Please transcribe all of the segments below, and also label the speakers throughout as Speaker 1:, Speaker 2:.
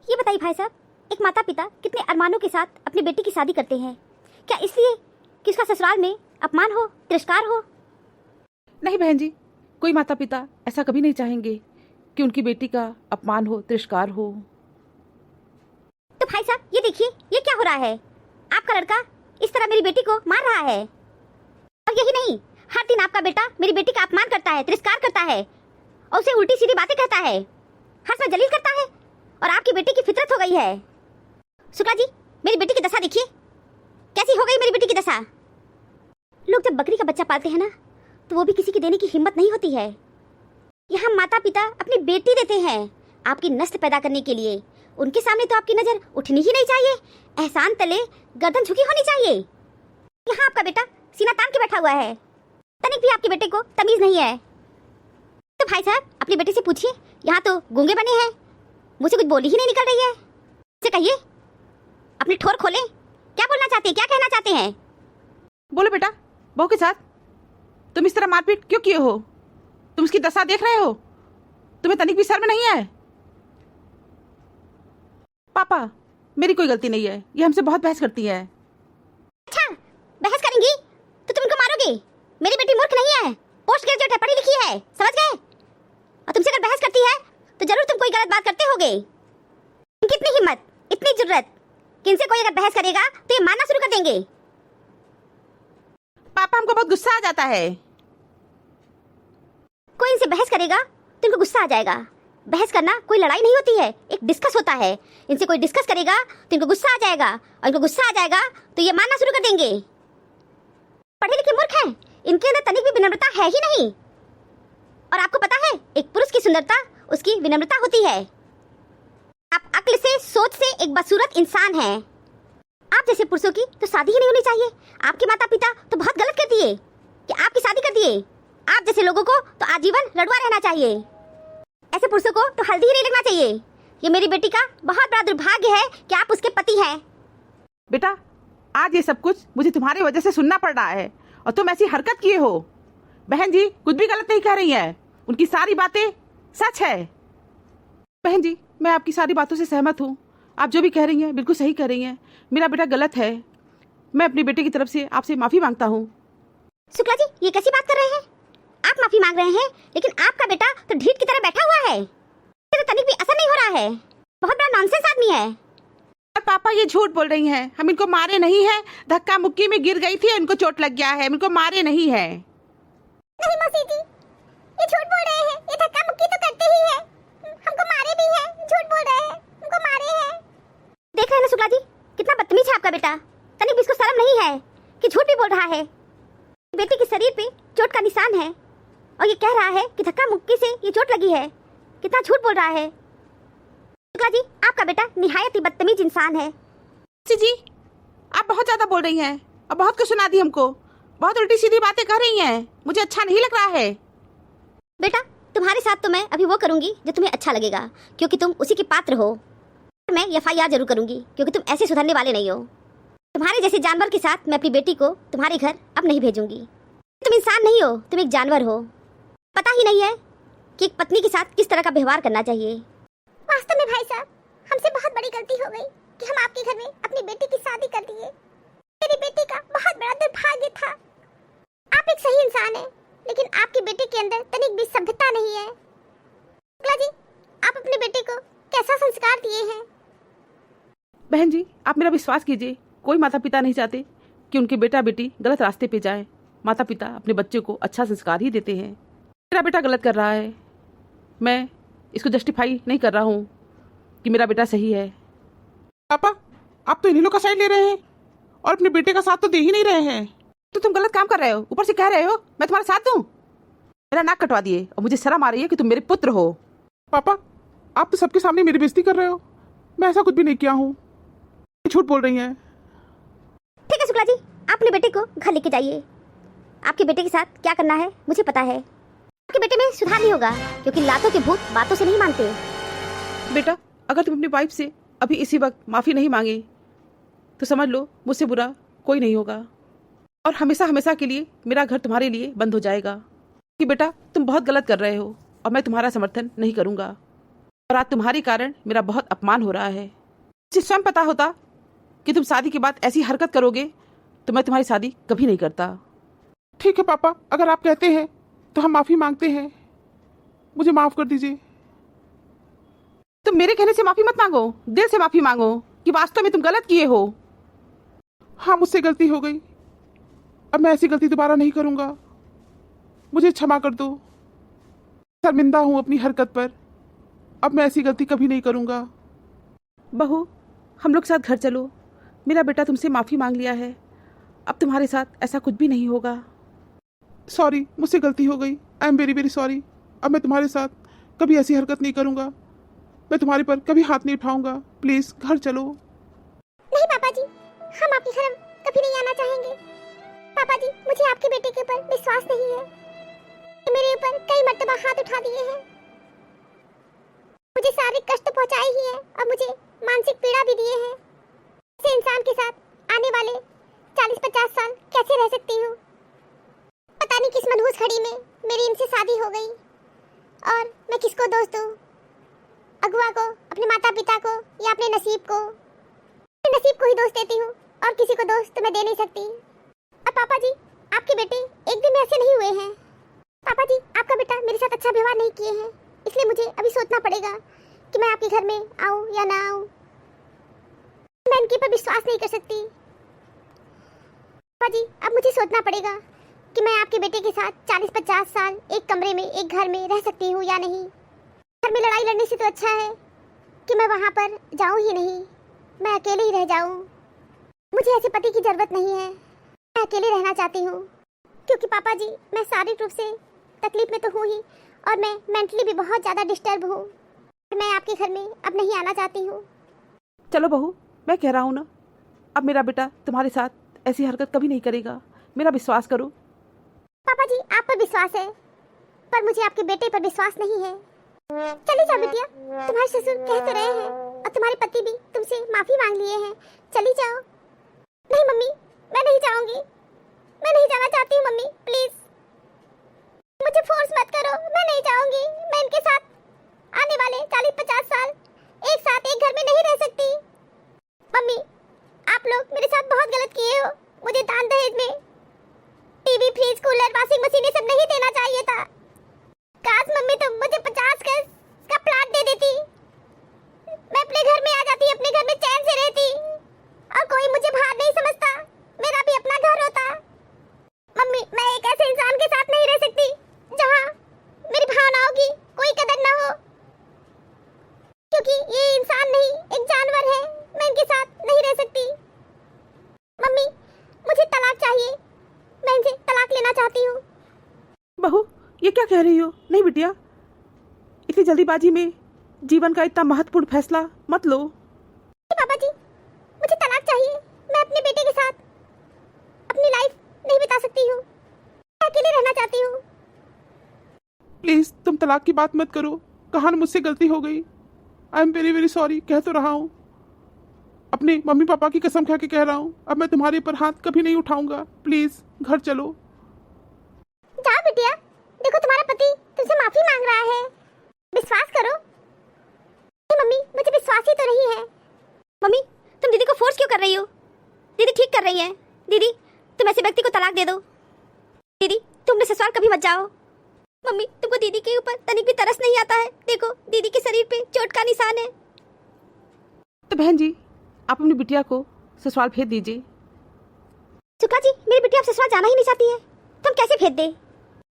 Speaker 1: ये बताइए भाई साहब, एक माता पिता कितने अरमानों के साथ अपनी बेटी की शादी करते हैं, क्या इसलिए कि उसका ससुराल में अपमान हो, तिरस्कार हो?
Speaker 2: नहीं बहन जी, कोई माता पिता ऐसा कभी नहीं चाहेंगे कि उनकी बेटी का अपमान हो, तिरस्कार हो।
Speaker 1: तो भाई साहब ये देखिए, ये क्या हो रहा है? आपका लड़का इस तरह मेरी बेटी को मार रहा है। और यही नहीं, हर दिन आपका बेटा मेरी बेटी का अपमान करता है, तिरस्कार करता है और उसे उल्टी सीधी बातें कहता है, हर समय जलील करता है। और आपकी बेटी की फितरत हो गई है। शुक्ला जी, मेरी बेटी की दशा देखिए, कैसी हो गई मेरी बेटी की दशा। लोग जब बकरी का बच्चा पालते हैं ना, तो वो भी किसी की देने की हिम्मत नहीं होती है। यहाँ माता पिता अपनी बेटी देते हैं आपकी नस्ल पैदा करने के लिए। उनके सामने तो आपकी नजर उठनी ही नहीं चाहिए, एहसान तले गर्दन झुकी होनी चाहिए। यहाँ आपका बेटा सीना तान के बैठा हुआ है, तनिक भी आपके बेटे को तमीज नहीं है। तो भाई साहब अपनी बेटी से पूछिए, यहाँ तो गूंगे बने हैं, मुझसे कुछ बोली ही नहीं निकल रही है। से कहिए, अपने ठोर खोले, क्या बोलना चाहते हैं, क्या कहना चाहते हैं?
Speaker 2: बोलो बेटा, बहू के साथ तुम इस तरह मारपीट क्यों किए हो? तुम उसकी दशा देख रहे हो? तुम्हें तनिक भी शर्म नहीं है? पापा, मेरी कोई गलती नहीं है, ये हमसे बहुत बहस करती है।
Speaker 1: अच्छा, बहस करेंगी तो तुम इनको मारोगे? मेरी बेटी मूर्ख नहीं है, पोस्ट ग्रेजुएट है, पढ़ी लिखी है, समझ गए? और तुमसे अगर बहस करती है तो जरूर तुम कोई गलत बात करते होगे। कितनी हिम्मत, इतनी जुर्रत कि इनसे कोई अगर बहस करेगा तो ये मारना शुरू कर देंगे।
Speaker 2: पापा, हमको बहुत गुस्सा आ जाता है।
Speaker 1: कोई इनसे बहस करेगा तो इनको गुस्सा आ जाएगा। बहस करना कोई लड़ाई नहीं होती है, एक डिस्कस होता है। इनसे कोई डिस्कस करेगा तो इनको गुस्सा आ जाएगा, और इनको गुस्सा आ जाएगा तो ये मारना शुरू कर देंगे। पढ़े लिखे मूर्ख हैं, इनके अंदर तनिक भी विनम्रता है ही नहीं। और आपको पता है, एक पुरुष की सुंदरता उसकी विनम्रता होती है। आप अक्ल से, सोच से एक बदसूरत इंसान हैं। आप जैसे पुरुषों की तो शादी ही नहीं होनी चाहिए। आपके माता पिता तो बहुत गलत कर दिए कि आपकी शादी कर दिए। आप जैसे लोगों को तो आजीवन लड़वा रहना चाहिए। ऐसे पुरुषों को तो हल्दी ही नहीं लगना चाहिए। ये मेरी बेटी का बहुत बड़ा दुर्भाग्य है कि आप उसके पति हैं।
Speaker 2: बेटा, आज ये सब कुछ मुझे तुम्हारी वजह से सुनना पड़ रहा है, और तुम ऐसी हरकत किए हो। बहन जी कुछ भी गलत नहीं कह रही है, उनकी सारी बातें सच है। बहन जी, मैं आपकी सारी बातों से सहमत हूँ। आप जो भी कह रही हैं बिल्कुल सही कह रही हैं। मेरा बेटा गलत है। मैं अपनी बेटे की तरफ से आपसे माफ़ी मांगता हूँ।
Speaker 1: शुक्ला जी, ये कैसी बात कर रहे हैं? आप माफी मांग रहे हैं, लेकिन आपका बेटा तो ढीठ की तरह बैठा हुआ है, तो तनिक भी असर नहीं हो रहा है। बहुत बड़ा नॉनसेंस आदमी है।
Speaker 2: पापा, ये झूठ बोल रही हैं। हम इनको मारे नहीं है, धक्का मुक्की में गिर गई थी, इनको चोट लग गया है। हम इनको मारे नहीं है।
Speaker 1: नहीं मौसी जी, ये झूठ बोल रहे हैं। ये धक्का मुक्की तो करते ही है, हमको मारे भी हैं। झूठ बोल रहे हैं, हमको मारे हैं। देख रहे हैं ना शुक्ला जी, कितना बदतमीज है आपका बेटा। तनिक भी इसको शर्म नहीं है कि झूठ भी बोल रहा है। बेटी के शरीर पे चोट का निशान है और ये कह रहा है कि धक्का मुक्की से ये चोट लगी है। कितना झूठ बोल रहा है। शुक्ला जी, आपका बेटा निहायत ही बदतमीज इंसान है।
Speaker 2: जी, आप बहुत ज्यादा बोल रही हैं और बहुत कुछ सुना दी हमको। बहुत उल्टी सीधी बातें कर रही हैं, मुझे अच्छा नहीं लग रहा है।
Speaker 1: बेटा, तुम्हारे साथ तो मैं अभी वो करूंगी जो तुम्हें अच्छा लगेगा, क्योंकि तुम उसी के पात्र हो। मैं FIR जरूर करूंगी, क्योंकि तुम ऐसे सुधरने वाले नहीं हो। तुम्हारे जैसे जानवर के साथ मैं अपनी बेटी को तुम्हारे घर अब नहीं भेजूंगी। तुम इंसान नहीं हो, तुम एक जानवर हो। पता ही नहीं है कि एक पत्नी के साथ किस तरह का व्यवहार करना चाहिए। वास्तव में भाई साहब, हमसे बहुत बड़ी गलती हो गई कि हम आपके घर में अपनी बेटी की शादी कर दिए। मेरी बेटी का बहुत बड़ा दुर्भाग्य था। आप एक सही इंसान हैं, लेकिन आपकी बेटी के अंदर तनिक भी सभ्यता नहीं है। शुक्ला जी, आप अपने बेटे को कैसा संस्कार दिए हैं?
Speaker 2: बहन जी, आप मेरा विश्वास कीजिए, कोई माता पिता नहीं चाहते कि उनके बेटा बेटी गलत रास्ते पे जाए। माता पिता अपने बच्चे को अच्छा संस्कार ही देते हैं। मेरा बेटा गलत कर रहा है, मैं इसको जस्टिफाई नहीं कर रहा हूँ कि मेरा बेटा सही है।
Speaker 3: पापा, आप तो इन्हीं लोग का साइड ले रहे हैं और अपने बेटे का साथ तो दे ही नहीं रहे हैं।
Speaker 2: तो तुम गलत काम कर रहे हो, ऊपर से कह रहे हो मैं तुम्हारा साथ दूं। मेरा नाक कटवा दिए और मुझे शर्म आ रही है कि तुम मेरे पुत्र हो।
Speaker 3: पापा, आप तो सबके सामने मेरी बेइज्जती कर रहे हो। मैं ऐसा कुछ भी नहीं किया हूँ, झूठ बोल रही हैं।
Speaker 1: ठीक है शुक्ला जी, आप अपने बेटे को घर लेके जाइए। आपके बेटे के साथ क्या करना है मुझे पता है। आपके बेटे में सुधार नहीं होगा, क्योंकि लातों के भूत बातों से नहीं मानते।
Speaker 2: बेटा, अगर तुम अपनी वाइफ से अभी इसी वक्त माफ़ी नहीं मांगे तो समझ लो मुझसे बुरा कोई नहीं होगा, और हमेशा हमेशा के लिए मेरा घर तुम्हारे लिए बंद हो जाएगा। कि बेटा, तुम बहुत गलत कर रहे हो और मैं तुम्हारा समर्थन नहीं करूँगा। और आज तुम्हारे कारण मेरा बहुत अपमान हो रहा है। मुझे स्वयं पता होता कि तुम शादी के बाद ऐसी हरकत करोगे तो मैं तुम्हारी शादी कभी नहीं करता।
Speaker 3: ठीक है पापा, अगर आप कहते हैं तो हम माफ़ी मांगते हैं। मुझे माफ़ कर दीजिए।
Speaker 2: तुम मेरे कहने से माफी मत मांगो, दिल से माफी मांगो कि वास्तव में तुम गलत किए हो।
Speaker 3: हाँ, मुझसे गलती हो गई। अब मैं ऐसी गलती दोबारा नहीं करूँगा। मुझे क्षमा कर दो। शर्मिंदा हूँ अपनी हरकत पर। अब मैं ऐसी गलती कभी नहीं करूँगा।
Speaker 2: बहू, हम लोग साथ घर चलो। मेरा बेटा तुमसे माफी मांग लिया है। अब तुम्हारे साथ ऐसा कुछ भी नहीं होगा।
Speaker 3: सॉरी, मुझसे गलती हो गई। I am very very sorry. अब मैं तुम्हारे साथ कभी ऐसी हरकत नहीं करूँगा। मैं तुम्हारे पर कभी हाथ नहीं उठाऊंगा। प्लीज घर चलो।
Speaker 1: नहीं पापा जी, हम आपके घर कभी नहीं आना चाहेंगे। पापा जी, मुझे आपके बेटे के ऊपर विश्वास नहीं है। ये मेरे ऊपर कई मर्तबा हाथ उठा दिए हैं, मुझे शारीरिक कष्ट पहुंचाए ही है और मुझे मानसिक पीड़ा भी दिए हैं। ऐसे इंसान के साथ आने वाले 40-50 साल कैसे रह सकती हूँ? पता नहीं किस मनहूस घड़ी में मेरी इनसे शादी हो गई और मैं किसको दोष दूँ? अगुआ को, अपने माता पिता को या अपने नसीब को? अपने नसीब को ही दोष देती हूँ और किसी को दोष तो मैं दे नहीं सकती। और पापा जी, आपके बेटे एक दिन में ऐसे नहीं हुए हैं। पापा जी, आपका बेटा मेरे साथ अच्छा व्यवहार नहीं किए हैं, इसलिए मुझे अभी सोचना पड़ेगा कि मैं आपके घर में आऊँ या ना आऊँ। मैं इनके पर विश्वास नहीं कर सकती। पापा जी, अब मुझे सोचना पड़ेगा कि मैं आपके बेटे के साथ 40-50 साल एक कमरे में, एक घर में रह सकती हूँ या नहीं। घर में लड़ाई लड़ने से तो अच्छा है कि मैं वहाँ पर जाऊँ ही नहीं, मैं अकेले ही रह जाऊँ। मुझे ऐसे पति की जरूरत नहीं है, मैं अकेले रहना चाहती हूँ। क्योंकि पापा जी, मैं शारीरिक रूप से तकलीफ में तो हूँ ही और मैं मेंटली भी बहुत ज़्यादा डिस्टर्ब हूँ। मैं आपके घर में अब नहीं आना चाहती हूँ।
Speaker 2: चलो बहू, मैं कह रहा हूँ ना, अब मेरा बेटा तुम्हारे साथ ऐसी हरकत कभी नहीं करेगा। मेरा विश्वास करो।
Speaker 1: पापा जी, आप पर विश्वास है, पर मुझे आपके बेटे पर विश्वास नहीं है। चली जाओ बिटिया, तुम्हारे ससुर कह तो रहे हैं और तुम्हारे पति भी तुमसे माफी मांग लिए हैं। चली जाओ। नहीं मम्मी, मैं नहीं जाऊंगी। मैं नहीं जाना चाहती हूँ मम्मी, प्लीज मुझे फोर्स मत करो। मैं नहीं जाऊंगी। मैं इनके साथ आने वाले 40-50 साल एक साथ एक घर में नहीं रह सकती। मम्मी, आप लोग मेरे साथ बहुत गलत किए हो। मुझे दान दहेज में TV, fridge, cooler, washing machine ये सब नहीं देना चाहिए था। काश मम्मी तुम मुझे 50 गज का प्लॉट दे देती, मैं अपने घर में आ जाती, अपने घर में चैन से रहती और कोई मुझे बाहर नहीं समझता, मेरा भी अपना घर होता। मम्मी, मैं एक ऐसे इंसान के साथ नहीं रह सकती जहाँ मेरी भावनाओं की कोई कदर ना हो, क्योंकि ये इंसान नहीं, एक जानवर है। मैं इनके साथ नहीं रह सकती। मम्मी, मुझे तलाक चाहिए। मैं इनसे तलाक लेना चाहती हूँ।
Speaker 2: बहू, ये क्या कह रही हो? नहीं बिटिया, इतनी जल्दीबाजी में जीवन का इतना महत्वपूर्ण फैसला मत लो।
Speaker 1: पापा जी, मुझे तलाक चाहिए। मैं अपने बेटे के साथ अपनी लाइफ नहीं बिता सकती हूँ। मैं अकेले रहना चाहती हूँ।
Speaker 3: प्लीज तुम तलाक की बात मत करो। कहा ना मुझसे गलती हो गई। I am very very sorry. कह तो रहा हूँ, अपने मम्मी पापा की कसम खा के कह रहा हूँ, अब मैं तुम्हारे ऊपर हाथ कभी नहीं उठाऊंगा। प्लीज घर चलो।
Speaker 1: जाओ बिटिया, देखो तुम्हारा पति तुमसे माफी मांग रहा है। विश्वास करो। मम्मी, मुझे विश्वास ही तो नहीं है। मम्मी, तुम दीदी को फोर्स क्यों कर रही हो? दीदी ठीक कर रही है। दीदी, तुम ऐसे व्यक्ति को तलाक दे दो। दीदी, तुम अपने ससुराल कभी मत जाओ। मम्मी, तुमको दीदी के ऊपर तनिक भी तरस नहीं आता है? देखो, दीदी के शरीर पे चोट का निशान है।
Speaker 2: तो बहन जी, आप अपनी बिटिया को ससुराल भेज दीजिए।
Speaker 1: शुक्ला जी, मेरी बिटिया अब ससुराल जाना ही नहीं चाहती है, तुम कैसे भेज दे?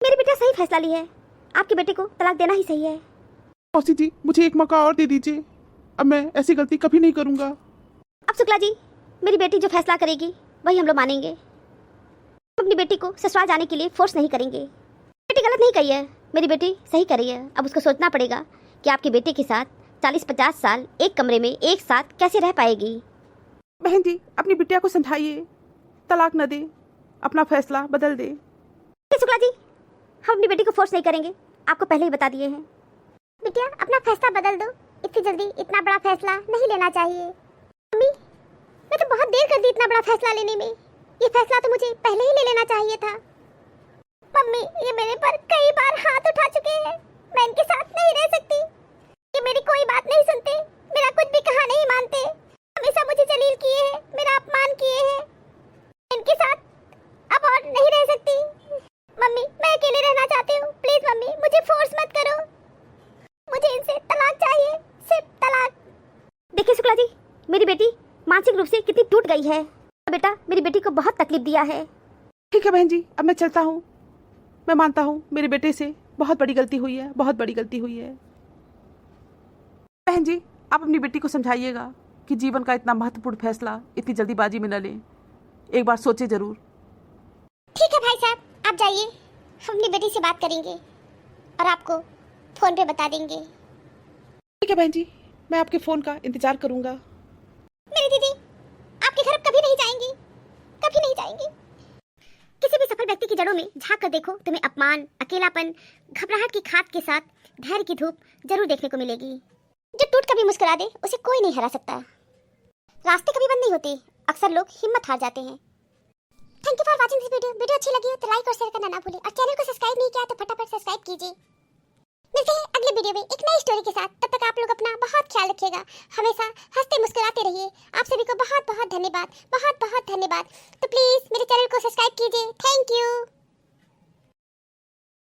Speaker 1: मेरी बिटिया सही फैसला ली है, आपके बेटे को तलाक देना ही सही है।
Speaker 3: मौसी जी, मुझे एक मौका और दे दीजिए। अब मैं ऐसी गलती कभी नहीं करूंगा।
Speaker 1: अब शुक्ला जी, मेरी बेटी जो फैसला करेगी वही हम लोग मानेंगे। हम अपनी बेटी को ससुराल जाने के लिए फोर्स नहीं करेंगे। बेटी गलत नहीं कही है, मेरी बेटी सही कर रही है। अब उसको सोचना पड़ेगा कि आपके बेटे के साथ 40-50 साल एक कमरे में एक साथ कैसे रह पाएगी।
Speaker 2: बहन जी, अपनी बिटिया को समझाइए, तलाक न दे, अपना फैसला बदल दे।
Speaker 1: शुक्ला जी, हम अपनी बेटी को फोर्स नहीं करेंगे, आपको पहले ही बता दिए हैं। बिटिया, अपना फैसला बदल दो। इतनी जल्दी इतना बड़ा फैसला नहीं लेना चाहिए। मम्मी, मैं तो बहुत देर कर दी इतना बड़ा फैसला लेने में। ये फैसला तो मुझे पहले ही ले लेना चाहिए था। मम्मी, ये मेरे पर कई बार हाथ उठा चुके हैं, मैं इनके साथ नहीं रह सकती। ये मेरी कोई बात नहीं सुनते, मेरा कुछ भी कहा नहीं मानते, हमेशा मुझे जलील किए हैं, मेरा अपमान किए हैं। इनके साथ अब और नहीं रह सकती। मम्मी मैं अकेले रहना चाहती हूँ, प्लीज मम्मी मुझे फोर्स मत करो, मुझे इनसे तलाक चाहिए, सिर्फ तलाक। देखिए शुक्ला जी, मेरी बेटी मानसिक रूप से कितनी टूट गई है। बेटा मेरी बेटी को बहुत तकलीफ दिया है।
Speaker 2: ठीक है बहन जी, अब मैं चलता हूँ। मैं मानता हूँ मेरे बेटे से बहुत बड़ी गलती हुई है, बहुत बड़ी गलती हुई है। बहन जी आप अपनी बेटी को समझाइएगा कि जीवन का इतना महत्वपूर्ण फैसला इतनी जल्दीबाजी में न लें, एक बार सोचे जरूर।
Speaker 1: ठीक है भाई साहब, आप जाइए, हम अपनी बेटी से बात करेंगे और आपको फोन पे बता देंगे।
Speaker 2: ठीक है बहन जी, मैं आपके फोन का इंतजार करूंगा।
Speaker 1: मेरी दीदी आपके घर कभी नहीं जाएंगी, कभी नहीं जाएंगी। किसी भी सफल व्यक्ति की जड़ों में झांक कर देखो, तुम्हें अपमान, अकेलापन, घबराहट की खाद के साथ धैर्य की धूप जरूर देखने को मिलेगी। जो टूट कर भी मुस्कुरा दे उसे कोई नहीं हरा सकता। रास्ते कभी बंद नहीं होते, अक्सर लोग हिम्मत हार जाते हैं। Thank you for watching this video. Video अच्छी लगी हो तो लाइक और शेयर करना ना भूलें और चैनल को सब्सक्राइब नहीं किया तो फटाफट सब्सक्राइब कीजिए। मिलते हैं अगले वीडियो में एक नई स्टोरी के साथ। तब तक आप लोग अपना बहुत ख्याल रखिएगा, हमेशा हंसते मुस्कुराते रहिए। आप सभी को बहुत बहुत धन्यवाद, बहुत बहुत धन्यवाद। तो प्लीज मेरे चैनल को सब्सक्राइब कीजिए। Thank you.